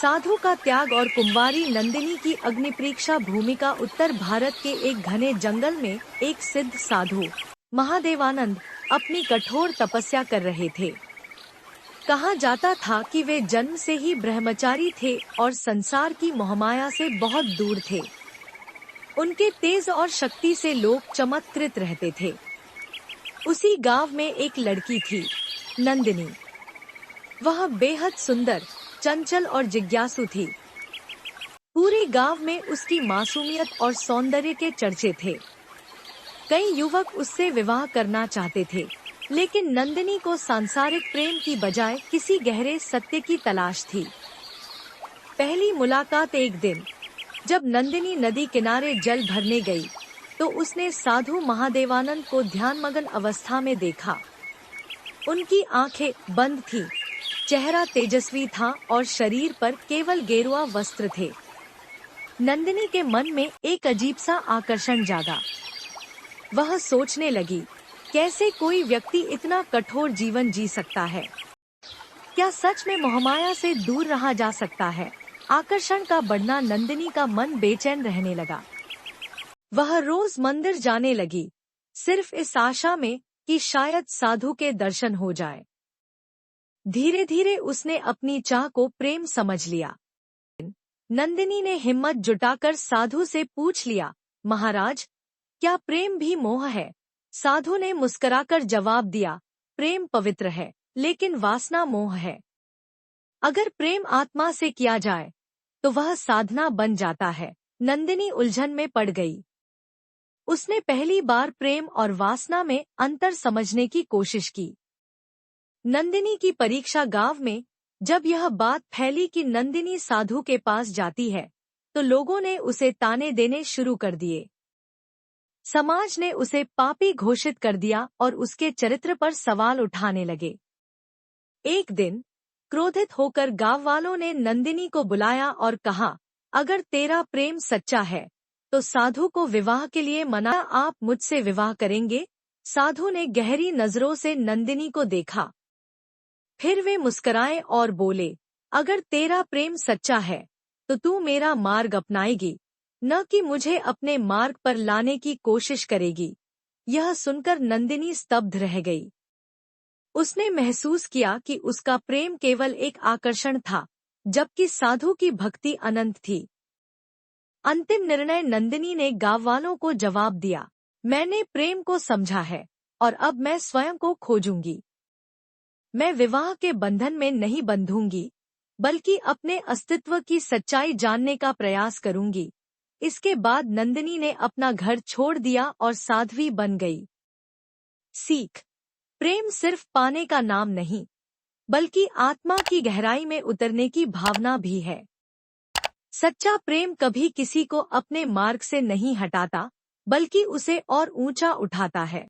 साधु का त्याग और कुंवारी नंदिनी की अग्निपरीक्षा भूमिका। उत्तर भारत के एक घने जंगल में एक सिद्ध साधु महादेवानंद अपनी कठोर तपस्या कर रहे थे। कहा जाता था कि वे जन्म से ही ब्रह्मचारी थे और संसार की मोहमाया से बहुत दूर थे। उनके तेज और शक्ति से लोग चमत्कृत रहते थे। उसी गांव में एक लड़की थी, नंदिनी। वह बेहद सुंदर, चंचल और जिज्ञासु थी। पूरे गांव में उसकी मासूमियत और सौंदर्य के चर्चे थे। कई युवक उससे विवाह करना चाहते थे, लेकिन नंदिनी को सांसारिक प्रेम की बजाय किसी गहरे सत्य की तलाश थी। पहली मुलाकात एक दिन, जब नंदिनी नदी किनारे जल भरने गई, तो उसने साधु महादेवानंद को ध्यानमग्न अवस्था में देखा। उनकी आंखें बंद थीं, चेहरा तेजस्वी था और शरीर पर केवल गेरुआ वस्त्र थे। नंदिनी के मन में एक अजीब सा आकर्षण जागा। वह सोचने लगी, कैसे कोई व्यक्ति इतना कठोर जीवन जी सकता है? क्या सच में मोहमाया से दूर रहा जा सकता है? आकर्षण का बढ़ना नंदिनी का मन बेचैन रहने लगा। वह रोज मंदिर जाने लगी, सिर्फ इस आशा में कि शायद साधु के दर्शन हो जाए। धीरे धीरे उसने अपनी चाह को प्रेम समझ लिया। नंदिनी ने हिम्मत जुटाकर साधु से पूछ लिया, महाराज, क्या प्रेम भी मोह है? साधु ने मुस्कुराकर जवाब दिया, प्रेम पवित्र है, लेकिन वासना मोह है। अगर प्रेम आत्मा से किया जाए तो वह साधना बन जाता है। नंदिनी उलझन में पड़ गई। उसने पहली बार प्रेम और वासना में अंतर समझने की कोशिश की। नंदिनी की परीक्षा गांव में जब यह बात फैली कि नंदिनी साधु के पास जाती है, तो लोगों ने उसे ताने देने शुरू कर दिए। समाज ने उसे पापी घोषित कर दिया और उसके चरित्र पर सवाल उठाने लगे। एक दिन क्रोधित होकर गांव वालों ने नंदिनी को बुलाया और कहा, अगर तेरा प्रेम सच्चा है तो साधु को विवाह के लिए मना। आप मुझसे विवाह करेंगे? साधु ने गहरी नजरों से नंदिनी को देखा। फिर वे मुस्कुराए और बोले, अगर तेरा प्रेम सच्चा है तो तू मेरा मार्ग अपनाएगी, न कि मुझे अपने मार्ग पर लाने की कोशिश करेगी। यह सुनकर नंदिनी स्तब्ध रह गई। उसने महसूस किया कि उसका प्रेम केवल एक आकर्षण था, जबकि साधु की भक्ति अनंत थी। अंतिम निर्णय नंदिनी ने गांव वालों को जवाब दिया, मैंने प्रेम को समझा है और अब मैं स्वयं को खोजूंगी। मैं विवाह के बंधन में नहीं बंधूंगी, बल्कि अपने अस्तित्व की सच्चाई जानने का प्रयास करूंगी। इसके बाद नंदिनी ने अपना घर छोड़ दिया और साध्वी बन गई। सीख: प्रेम सिर्फ पाने का नाम नहीं, बल्कि आत्मा की गहराई में उतरने की भावना भी है। सच्चा प्रेम कभी किसी को अपने मार्ग से नहीं हटाता, बल्कि उसे और ऊंचा उठाता है।